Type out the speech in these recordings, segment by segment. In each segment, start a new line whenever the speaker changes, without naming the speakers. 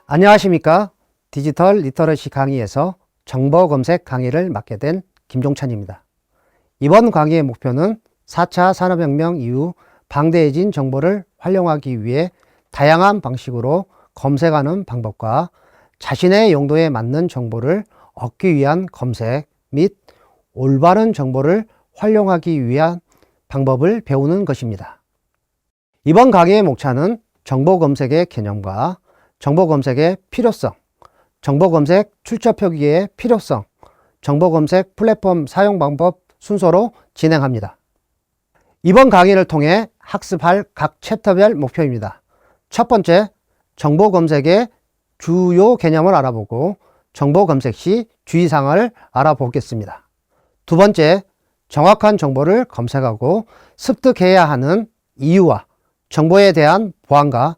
안녕하십니까. 디지털 리터러시 강의에서 정보 검색 강의를 맡게 된 김종찬입니다. 이번 강의의 목표는 4차 산업혁명 이후 방대해진 정보를 활용하기 위해 다양한 방식으로 검색하는 방법과 자신의 용도에 맞는 정보를 얻기 위한 검색 및 올바른 정보를 활용하기 위한 방법을 배우는 것입니다. 이번 강의의 목차는 정보 검색의 개념과 정보 검색의 필요성, 정보 검색 출처 표기의 필요성, 정보 검색 플랫폼 사용 방법 순서로 진행합니다. 이번 강의를 통해 학습할 각 챕터별 목표입니다. 첫 번째, 정보 검색의 주요 개념을 알아보고 정보 검색 시 주의사항을 알아보겠습니다. 두 번째, 정확한 정보를 검색하고 습득해야 하는 이유와 정보에 대한 보안과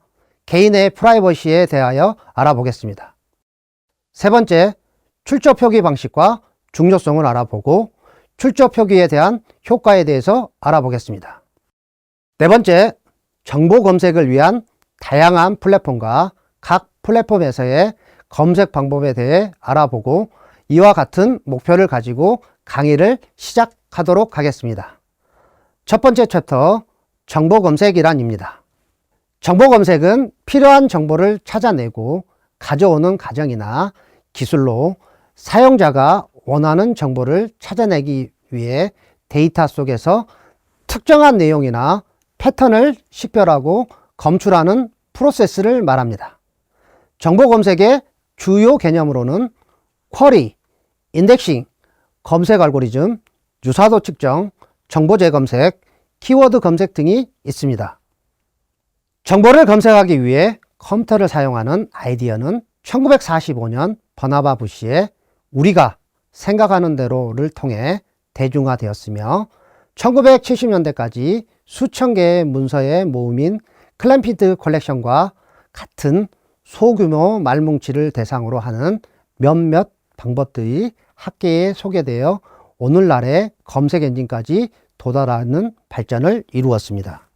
개인의 프라이버시에 대하여 알아보겠습니다. 세 번째, 출처 표기 방식과 중요성을 알아보고 출처 표기에 대한 효과에 대해서 알아보겠습니다. 네 번째, 정보 검색을 위한 다양한 플랫폼과 각 플랫폼에서의 검색 방법에 대해 알아보고 이와 같은 목표를 가지고 강의를 시작하도록 하겠습니다. 첫 번째 챕터, 정보 검색이란입니다. 정보 검색은 필요한 정보를 찾아내고 가져오는 과정이나 기술로 사용자가 원하는 정보를 찾아내기 위해 데이터 속에서 특정한 내용이나 패턴을 식별하고 검출하는 프로세스를 말합니다. 정보 검색의 주요 개념으로는 쿼리, 인덱싱, 검색 알고리즘, 유사도 측정, 정보 재검색, 키워드 검색 등이 있습니다. 정보를 검색하기 위해 컴퓨터를 사용하는 아이디어는 1945년 버나바 부시의 우리가 생각하는 대로를 통해 대중화되었으며 1970년대까지 수천 개의 문서의 모음인 클램피드 컬렉션과 같은 소규모 말뭉치를 대상으로 하는 몇몇 방법들이 학계에 소개되어 오늘날의 검색 엔진까지 도달하는 발전을 이루었습니다.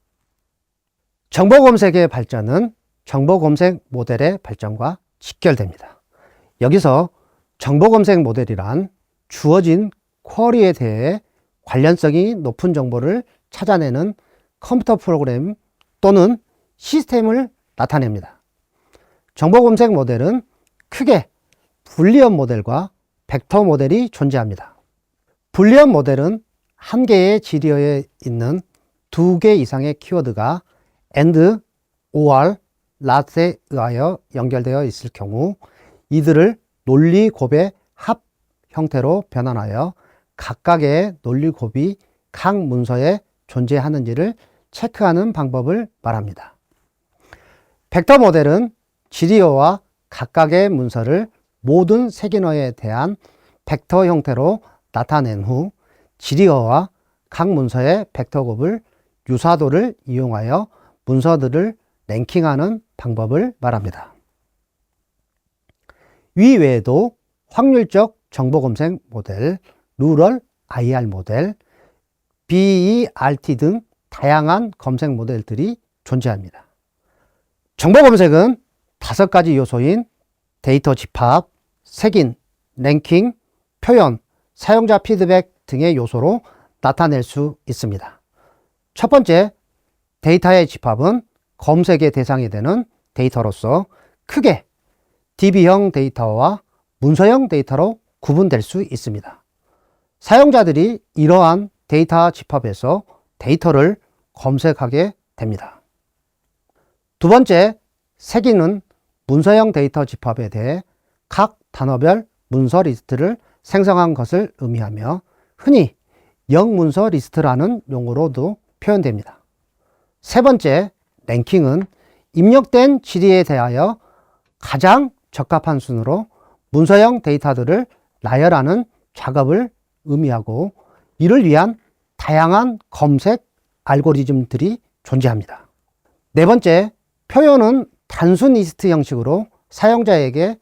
정보 검색의 발전은 정보 검색 모델의 발전과 직결됩니다. 여기서 정보 검색 모델이란 주어진 쿼리에 대해 관련성이 높은 정보를 찾아내는 컴퓨터 프로그램 또는 시스템을 나타냅니다. 정보 검색 모델은 크게 불리언 모델과 벡터 모델이 존재합니다. 불리언 모델은 한 개의 지리어에 있는 두 개 이상의 키워드가 and, or, not에 의하여 연결되어 있을 경우 이들을 논리 곱의 합 형태로 변환하여 각각의 논리 곱이 각 문서에 존재하는지를 체크하는 방법을 말합니다. 벡터 모델은 지리어와 각각의 문서를 모든 색인어에 대한 벡터 형태로 나타낸 후 지리어와 각 문서의 벡터 곱을 유사도를 이용하여 문서들을 랭킹하는 방법을 말합니다. 위 외에도 확률적 정보 검색 모델, 루럴 IR 모델, BERT 등 다양한 검색 모델들이 존재합니다. 정보 검색은 5가지 요소인 데이터 집합, 색인, 랭킹, 표현, 사용자 피드백 등의 요소로 나타낼 수 있습니다. 첫 번째, 데이터의 집합은 검색의 대상이 되는 데이터로서 크게 DB형 데이터와 문서형 데이터로 구분될 수 있습니다. 사용자들이 이러한 데이터 집합에서 데이터를 검색하게 됩니다. 두 번째, 색인은 문서형 데이터 집합에 대해 각 단어별 문서 리스트를 생성한 것을 의미하며 흔히 영문서 리스트라는 용어로도 표현됩니다. 세 번째, 랭킹은 입력된 지리에 대하여 가장 적합한 순으로 문서형 데이터들을 나열하는 작업을 의미하고 이를 위한 다양한 검색 알고리즘들이 존재합니다. 네 번째, 표현은 단순 리스트 형식으로 사용자에게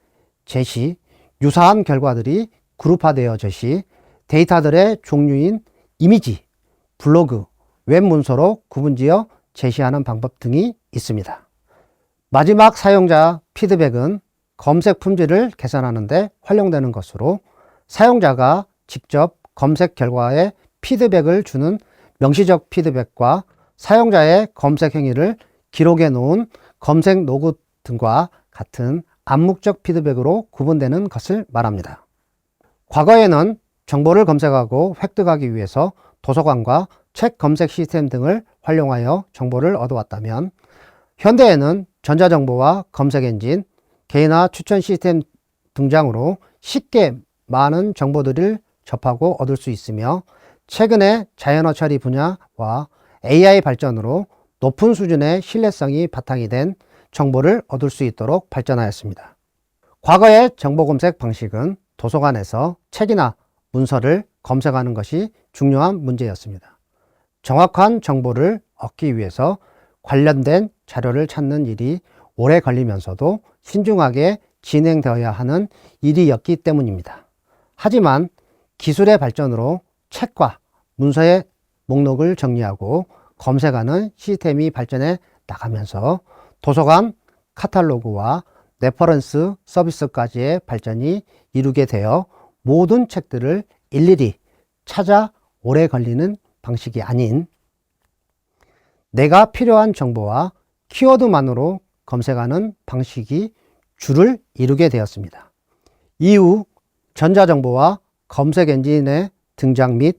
제시, 유사한 결과들이 그룹화되어져 시 데이터들의 종류인 이미지, 블로그, 웹 문서로 구분지어 제시하는 방법 등이 있습니다. 마지막 사용자 피드백은 검색 품질을 개선하는 데 활용되는 것으로 사용자가 직접 검색 결과에 피드백을 주는 명시적 피드백과 사용자의 검색 행위를 기록해 놓은 검색 로그 등과 같은 암묵적 피드백으로 구분되는 것을 말합니다. 과거에는 정보를 검색하고 획득하기 위해서 도서관과 책 검색 시스템 등을 활용하여 정보를 얻어왔다면, 현대에는 전자정보와 검색 엔진, 개인화 추천 시스템 등장으로 쉽게 많은 정보들을 접하고 얻을 수 있으며, 최근에 자연어 처리 분야와 AI 발전으로 높은 수준의 신뢰성이 바탕이 된 정보를 얻을 수 있도록 발전하였습니다. 과거의 정보 검색 방식은 도서관에서 책이나 문서를 검색하는 것이 중요한 문제였습니다. 정확한 정보를 얻기 위해서 관련된 자료를 찾는 일이 오래 걸리면서도 신중하게 진행되어야 하는 일이었기 때문입니다. 하지만 기술의 발전으로 책과 문서의 목록을 정리하고 검색하는 시스템이 발전해 나가면서 도서관 카탈로그와 레퍼런스 서비스까지의 발전이 이루게 되어 모든 책들을 일일이 찾아 오래 걸리는 방식이 아닌 내가 필요한 정보와 키워드만으로 검색하는 방식이 주를 이루게 되었습니다. 이후 전자정보와 검색 엔진의 등장 및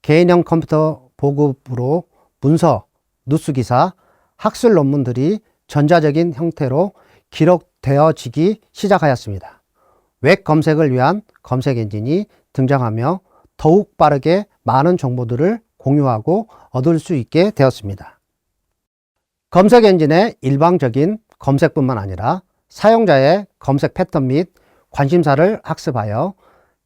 개인형 컴퓨터 보급으로 문서, 뉴스기사, 학술 논문들이 전자적인 형태로 기록되어지기 시작하였습니다. 웹 검색을 위한 검색 엔진이 등장하며 더욱 빠르게 많은 정보들을 공유하고 얻을 수 있게 되었습니다. 검색 엔진의 일방적인 검색뿐만 아니라 사용자의 검색 패턴 및 관심사를 학습하여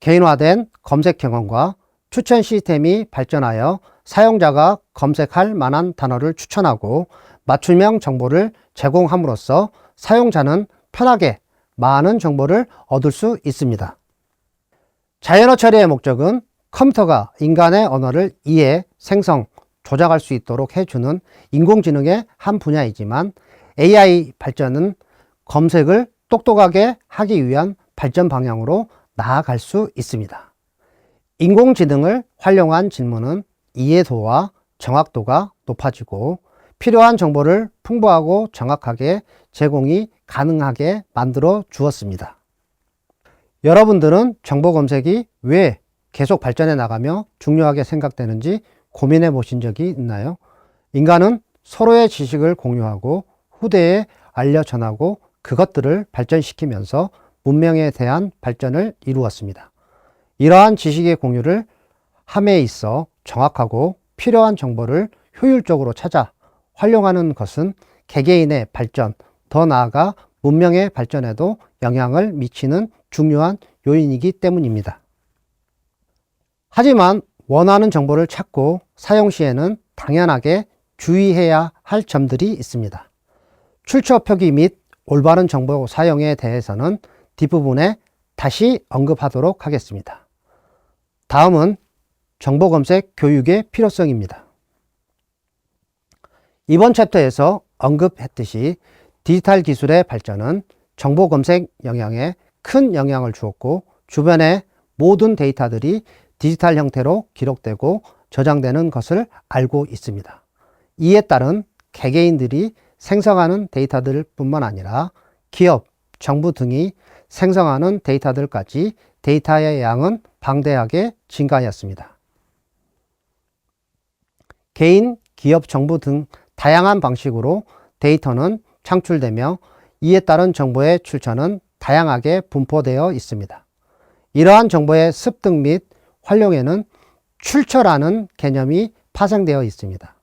개인화된 검색 경험과 추천 시스템이 발전하여 사용자가 검색할 만한 단어를 추천하고 맞춤형 정보를 제공함으로써 사용자는 편하게 많은 정보를 얻을 수 있습니다. 자연어 처리의 목적은 컴퓨터가 인간의 언어를 이해, 생성, 조작할 수 있도록 해주는 인공지능의 한 분야이지만, AI 발전은 검색을 똑똑하게 하기 위한 발전 방향으로 나아갈 수 있습니다. 인공지능을 활용한 질문은 이해도와 정확도가 높아지고 필요한 정보를 풍부하고 정확하게 제공이 가능하게 만들어 주었습니다. 여러분들은 정보 검색이 왜 계속 발전해 나가며 중요하게 생각되는지 고민해 보신 적이 있나요? 인간은 서로의 지식을 공유하고 후대에 알려 전하고 그것들을 발전시키면서 문명에 대한 발전을 이루었습니다. 이러한 지식의 공유를 함에 있어 정확하고 필요한 정보를 효율적으로 찾아 활용하는 것은 개개인의 발전, 더 나아가 문명의 발전에도 영향을 미치는 중요한 요인이기 때문입니다. 하지만 원하는 정보를 찾고 사용 시에는 당연하게 주의해야 할 점들이 있습니다. 출처 표기 및 올바른 정보 사용에 대해서는 뒷부분에 다시 언급하도록 하겠습니다. 다음은 정보 검색 교육의 필요성입니다. 이번 챕터에서 언급했듯이 디지털 기술의 발전은 정보 검색 영역에 큰 영향을 주었고, 주변의 모든 데이터들이 디지털 형태로 기록되고 저장되는 것을 알고 있습니다. 이에 따른 개개인들이 생성하는 데이터들 뿐만 아니라 기업, 정부 등이 생성하는 데이터들까지 데이터의 양은 방대하게 증가하였습니다. 개인, 기업, 정부 등 다양한 방식으로 데이터는 창출되며 이에 따른 정보의 출처는 다양하게 분포되어 있습니다. 이러한 정보의 습득 및 활용에는 출처라는 개념이 파생되어 있습니다.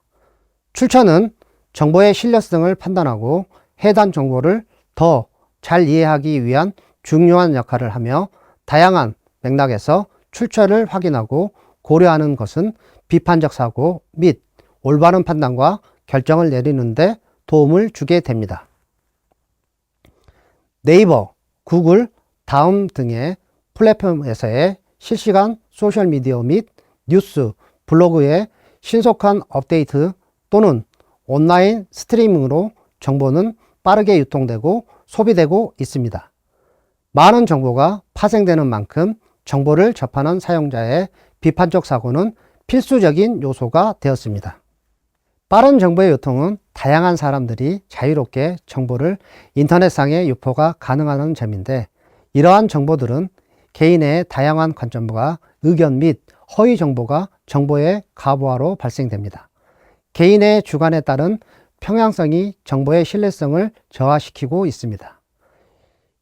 출처는 정보의 신뢰성을 판단하고 해당 정보를 더 잘 이해하기 위한 중요한 역할을 하며, 다양한 맥락에서 출처를 확인하고 고려하는 것은 비판적 사고 및 올바른 판단과 결정을 내리는 데 도움을 주게 됩니다. 네이버, 구글, 다음 등의 플랫폼에서의 실시간 소셜미디어 및 뉴스, 블로그의 신속한 업데이트 또는 온라인 스트리밍으로 정보는 빠르게 유통되고 소비되고 있습니다. 많은 정보가 파생되는 만큼 정보를 접하는 사용자의 비판적 사고는 필수적인 요소가 되었습니다. 빠른 정보의 유통은 다양한 사람들이 자유롭게 정보를 인터넷상에 유포가 가능한 점인데, 이러한 정보들은 개인의 다양한 관점과 의견 및 허위 정보가 정보의 가부화로 발생됩니다. 개인의 주관에 따른 평양성이 정보의 신뢰성을 저하시키고 있습니다.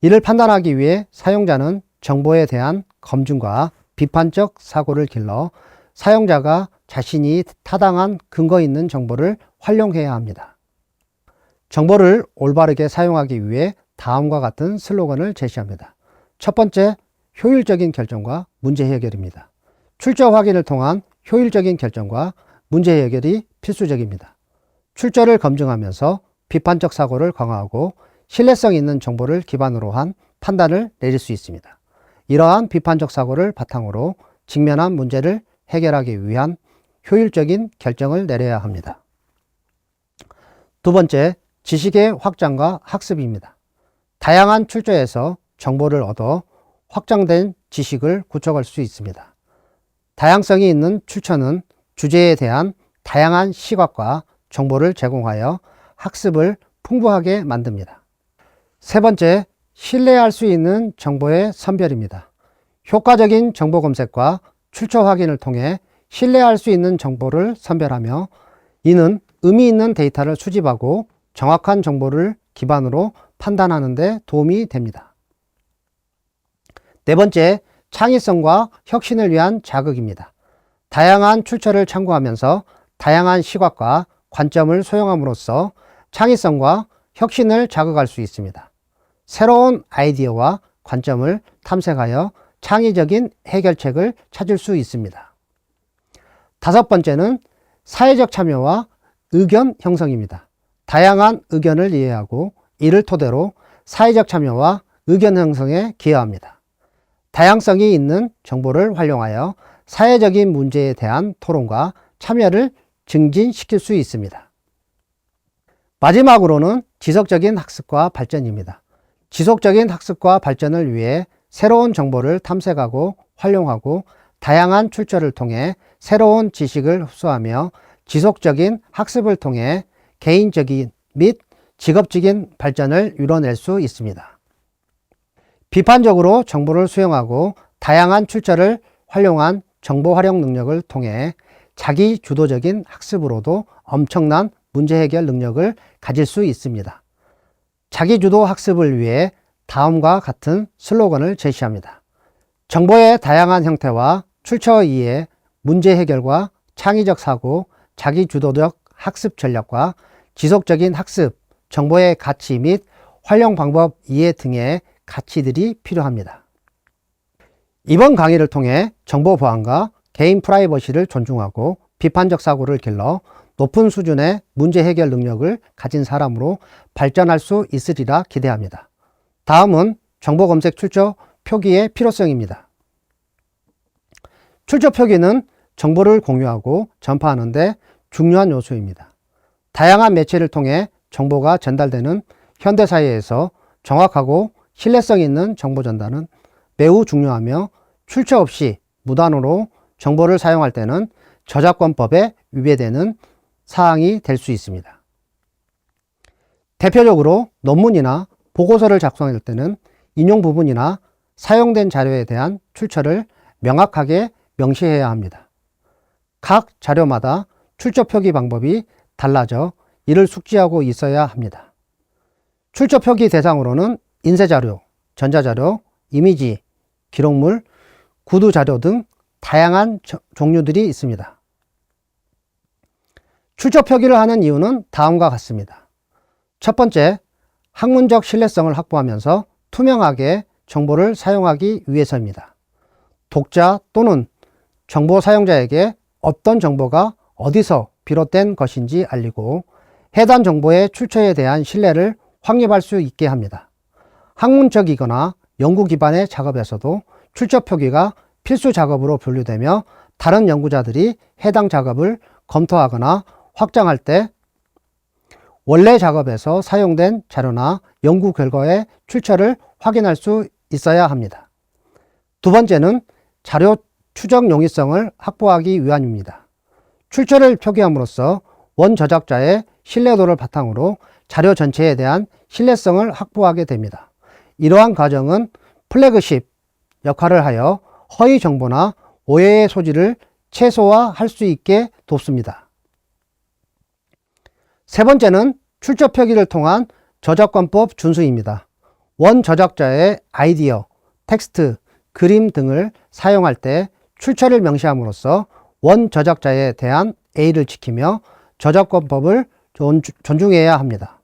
이를 판단하기 위해 사용자는 정보에 대한 검증과 비판적 사고를 길러 사용자가 자신이 타당한 근거 있는 정보를 활용해야 합니다. 정보를 올바르게 사용하기 위해 다음과 같은 슬로건을 제시합니다. 첫 번째, 효율적인 결정과 문제 해결입니다. 출처 확인을 통한 효율적인 결정과 문제 해결이 필수적입니다. 출처를 검증하면서 비판적 사고를 강화하고 신뢰성 있는 정보를 기반으로 한 판단을 내릴 수 있습니다. 이러한 비판적 사고를 바탕으로 직면한 문제를 해결하기 위한 효율적인 결정을 내려야 합니다. 두 번째, 지식의 확장과 학습입니다. 다양한 출처에서 정보를 얻어 확장된 지식을 구축할 수 있습니다. 다양성이 있는 출처는 주제에 대한 다양한 시각과 정보를 제공하여 학습을 풍부하게 만듭니다. 세 번째, 신뢰할 수 있는 정보의 선별입니다. 효과적인 정보 검색과 출처 확인을 통해 신뢰할 수 있는 정보를 선별하며, 이는 의미 있는 데이터를 수집하고 정확한 정보를 기반으로 판단하는 데 도움이 됩니다. 네 번째, 창의성과 혁신을 위한 자극입니다. 다양한 출처를 참고하면서 다양한 시각과 관점을 소용함으로써 창의성과 혁신을 자극할 수 있습니다. 새로운 아이디어와 관점을 탐색하여 창의적인 해결책을 찾을 수 있습니다. 다섯 번째는 사회적 참여와 의견 형성입니다. 다양한 의견을 이해하고 이를 토대로 사회적 참여와 의견 형성에 기여합니다. 다양성이 있는 정보를 활용하여 사회적인 문제에 대한 토론과 참여를 증진시킬 수 있습니다. 마지막으로는 지속적인 학습과 발전입니다. 지속적인 학습과 발전을 위해 새로운 정보를 탐색하고 활용하고 다양한 출처를 통해 새로운 지식을 흡수하며 지속적인 학습을 통해 개인적인 및 직업적인 발전을 이뤄낼 수 있습니다. 비판적으로 정보를 수용하고 다양한 출처를 활용한 정보 활용 능력을 통해 자기 주도적인 학습으로도 엄청난 문제 해결 능력을 가질 수 있습니다. 자기 주도 학습을 위해 다음과 같은 슬로건을 제시합니다. 정보의 다양한 형태와 출처 이해, 문제 해결과 창의적 사고, 자기 주도적 학습 전략과 지속적인 학습, 정보의 가치 및 활용 방법 이해 등의 가치들이 필요합니다. 이번 강의를 통해 정보 보안과 개인 프라이버시를 존중하고 비판적 사고를 길러 높은 수준의 문제 해결 능력을 가진 사람으로 발전할 수 있으리라 기대합니다. 다음은 정보 검색 출처 표기의 필요성입니다. 출처 표기는 정보를 공유하고 전파하는 데 중요한 요소입니다. 다양한 매체를 통해 정보가 전달되는 현대사회에서 정확하고 신뢰성 있는 정보 전달은 매우 중요하며 출처 없이 무단으로 정보를 사용할 때는 저작권법에 위배되는 사항이 될 수 있습니다. 대표적으로 논문이나 보고서를 작성할 때는 인용 부분이나 사용된 자료에 대한 출처를 명확하게 명시해야 합니다. 각 자료마다 출처 표기 방법이 달라져 이를 숙지하고 있어야 합니다. 출처 표기 대상으로는 인쇄자료, 전자자료, 이미지, 기록물, 구두자료 등 다양한 종류들이 있습니다. 출처 표기를 하는 이유는 다음과 같습니다. 첫 번째, 학문적 신뢰성을 확보하면서 투명하게 정보를 사용하기 위해서입니다. 독자 또는 정보 사용자에게 어떤 정보가 어디서 비롯된 것인지 알리고 해당 정보의 출처에 대한 신뢰를 확립할 수 있게 합니다. 학문적이거나 연구 기반의 작업에서도 출처 표기가 필수 작업으로 분류되며 다른 연구자들이 해당 작업을 검토하거나 확장할 때 원래 작업에서 사용된 자료나 연구 결과의 출처를 확인할 수 있어야 합니다. 두 번째는 자료 추적 용이성을 확보하기 위함입니다. 출처를 표기함으로써 원 저작자의 신뢰도를 바탕으로 자료 전체에 대한 신뢰성을 확보하게 됩니다. 이러한 과정은 플래그십 역할을 하여 허위 정보나 오해의 소지를 최소화할 수 있게 돕습니다. 세 번째는 출처 표기를 통한 저작권법 준수입니다. 원 저작자의 아이디어, 텍스트, 그림 등을 사용할 때 출처를 명시함으로써 원 저작자에 대한 A를 지키며 저작권법을 존중해야 합니다.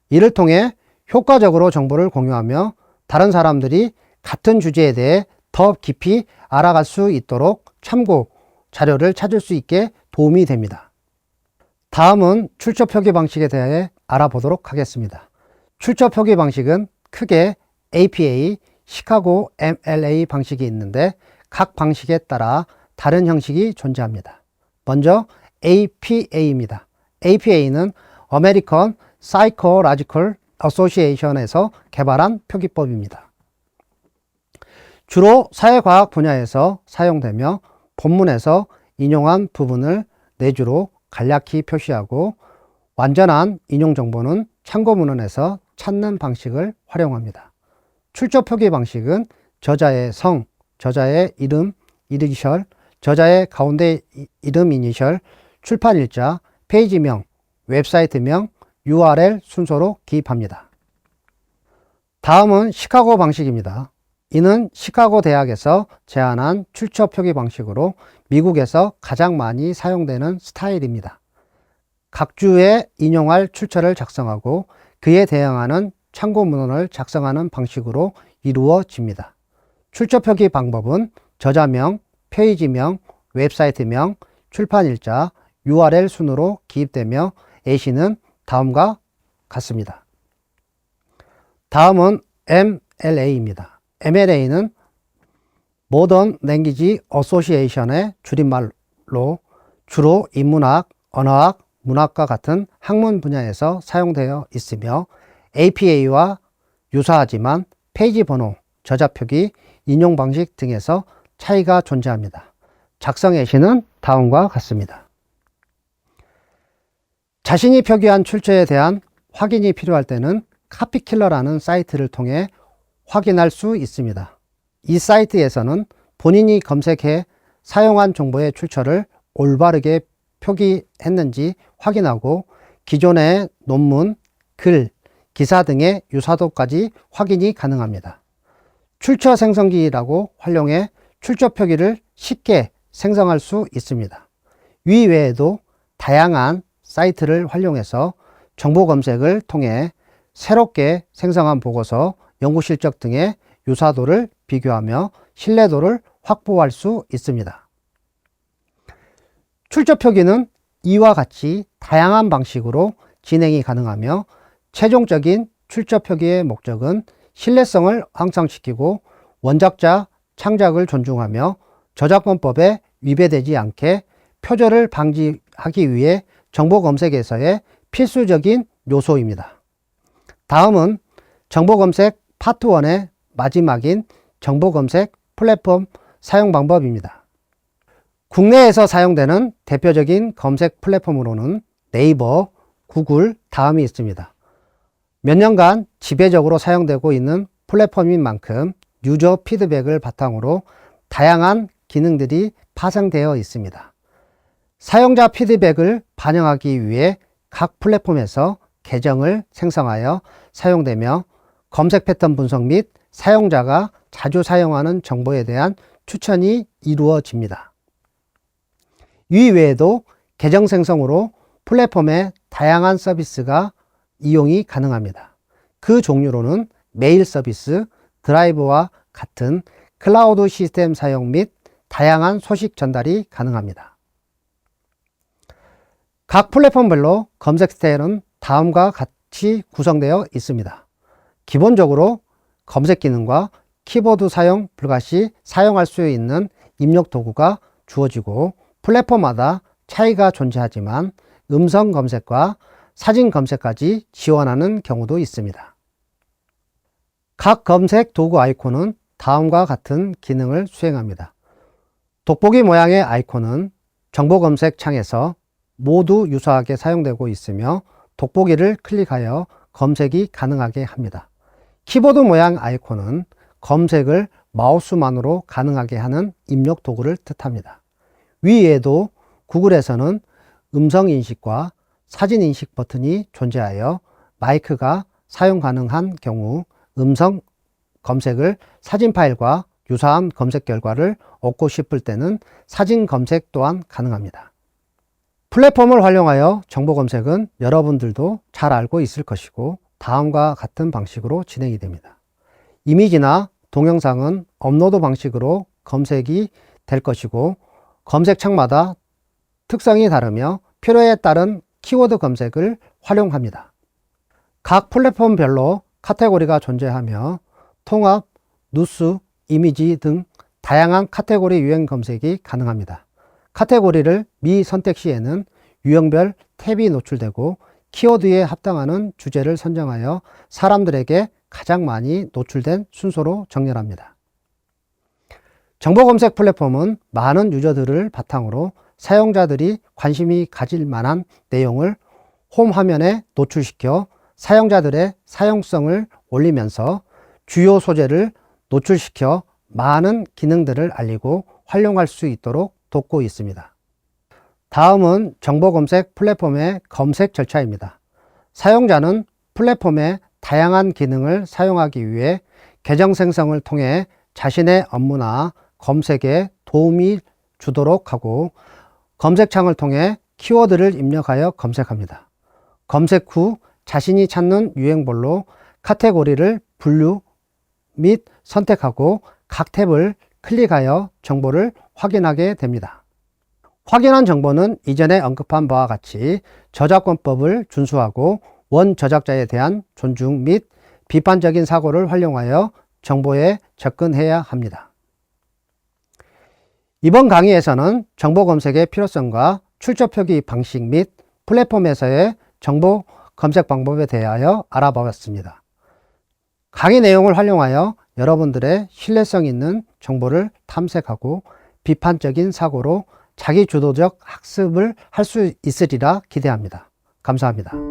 이를 통해 효과적으로 정보를 공유하며 다른 사람들이 같은 주제에 대해 더 깊이 알아갈 수 있도록 참고 자료를 찾을 수 있게 도움이 됩니다. 다음은 출처 표기 방식에 대해 알아보도록 하겠습니다. 출처 표기 방식은 크게 APA, 시카고 MLA 방식이 있는데 각 방식에 따라 다른 형식이 존재합니다. 먼저 APA입니다. APA는 American Psychological Association에서 개발한 표기법입니다. 주로 사회과학 분야에서 사용되며 본문에서 인용한 부분을 네 주로 간략히 표시하고 완전한 인용 정보는 참고 문헌에서 찾는 방식을 활용합니다. 출처 표기 방식은 저자의 성, 저자의 이름, 이니셜, 저자의 가운데 이름 이니셜, 출판일자, 페이지명, 웹사이트명, URL 순서로 기입합니다. 다음은 시카고 방식입니다. 이는 시카고 대학에서 제안한 출처 표기 방식으로 미국에서 가장 많이 사용되는 스타일입니다. 각 주에 인용할 출처를 작성하고 그에 대응하는 참고 문헌을 작성하는 방식으로 이루어집니다. 출처 표기 방법은 저자명, 페이지명, 웹사이트명, 출판일자, URL 순으로 기입되며 예시는 다음과 같습니다. 다음은 MLA입니다. MLA는 Modern Language Association의 줄임말로 주로 인문학, 언어학, 문학과 같은 학문 분야에서 사용되어 있으며 APA와 유사하지만 페이지 번호, 저자 표기, 인용 방식 등에서 차이가 존재합니다. 작성 예시는 다음과 같습니다. 자신이 표기한 출처에 대한 확인이 필요할 때는 카피킬러라는 사이트를 통해 확인할 수 있습니다. 이 사이트에서는 본인이 검색해 사용한 정보의 출처를 올바르게 표기했는지 확인하고 기존의 논문, 글, 기사 등의 유사도까지 확인이 가능합니다. 출처 생성기라고 활용해 출처 표기를 쉽게 생성할 수 있습니다. 위 외에도 다양한 사이트를 활용해서 정보 검색을 통해 새롭게 생성한 보고서, 연구 실적 등의 유사도를 비교하며 신뢰도를 확보할 수 있습니다. 출처 표기는 이와 같이 다양한 방식으로 진행이 가능하며 최종적인 출처 표기의 목적은 신뢰성을 향상시키고 원작자 창작을 존중하며 저작권법에 위배되지 않게 표절을 방지하기 위해 정보 검색에서의 필수적인 요소입니다. 다음은 정보 검색 파트 1의 마지막인 정보 검색 플랫폼 사용 방법입니다. 국내에서 사용되는 대표적인 검색 플랫폼으로는 네이버, 구글 다음이 있습니다. 몇 년간 지배적으로 사용되고 있는 플랫폼인 만큼 유저 피드백을 바탕으로 다양한 기능들이 파생되어 있습니다. 사용자 피드백을 반영하기 위해 각 플랫폼에서 계정을 생성하여 사용되며 검색 패턴 분석 및 사용자가 자주 사용하는 정보에 대한 추천이 이루어집니다. 이 외에도 계정 생성으로 플랫폼의 다양한 서비스가 이용이 가능합니다. 그 종류로는 메일 서비스, 드라이브와 같은 클라우드 시스템 사용 및 다양한 소식 전달이 가능합니다. 각 플랫폼별로 검색 스타일은 다음과 같이 구성되어 있습니다. 기본적으로 검색 기능과 키보드 사용 불가 시 사용할 수 있는 입력 도구가 주어지고 플랫폼마다 차이가 존재하지만 음성 검색과 사진 검색까지 지원하는 경우도 있습니다. 각 검색 도구 아이콘은 다음과 같은 기능을 수행합니다. 돋보기 모양의 아이콘은 정보 검색 창에서 모두 유사하게 사용되고 있으며 돋보기를 클릭하여 검색이 가능하게 합니다. 키보드 모양 아이콘은 검색을 마우스만으로 가능하게 하는 입력 도구를 뜻합니다. 위에도 구글에서는 음성 인식과 사진 인식 버튼이 존재하여 마이크가 사용 가능한 경우 음성 검색을 사진 파일과 유사한 검색 결과를 얻고 싶을 때는 사진 검색 또한 가능합니다. 플랫폼을 활용하여 정보 검색은 여러분들도 잘 알고 있을 것이고 다음과 같은 방식으로 진행이 됩니다. 이미지나 동영상은 업로드 방식으로 검색이 될 것이고 검색창마다 특성이 다르며 필요에 따른 키워드 검색을 활용합니다. 각 플랫폼별로 카테고리가 존재하며 통합, 뉴스, 이미지 등 다양한 카테고리 유형 검색이 가능합니다. 카테고리를 미선택 시에는 유형별 탭이 노출되고 키워드에 합당하는 주제를 선정하여 사람들에게 가장 많이 노출된 순서로 정렬합니다. 정보 검색 플랫폼은 많은 유저들을 바탕으로 사용자들이 관심이 가질 만한 내용을 홈 화면에 노출시켜 사용자들의 사용성을 올리면서 주요 소재를 노출시켜 많은 기능들을 알리고 활용할 수 있도록 돕고 있습니다. 다음은 정보 검색 플랫폼의 검색 절차입니다. 사용자는 플랫폼의 다양한 기능을 사용하기 위해 계정 생성을 통해 자신의 업무나 검색에 도움이 주도록 하고 검색창을 통해 키워드를 입력하여 검색합니다. 검색 후 자신이 찾는 유행별로 카테고리를 분류 및 선택하고 각 탭을 클릭하여 정보를 확인하게 됩니다. 확인한 정보는 이전에 언급한 바와 같이 저작권법을 준수하고 원 저작자에 대한 존중 및 비판적인 사고를 활용하여 정보에 접근해야 합니다. 이번 강의에서는 정보 검색의 필요성과 출처 표기 방식 및 플랫폼에서의 정보 검색 방법에 대하여 알아보았습니다. 강의 내용을 활용하여 여러분들의 신뢰성 있는 정보를 탐색하고 비판적인 사고로 자기주도적 학습을 할 수 있으리라 기대합니다. 감사합니다.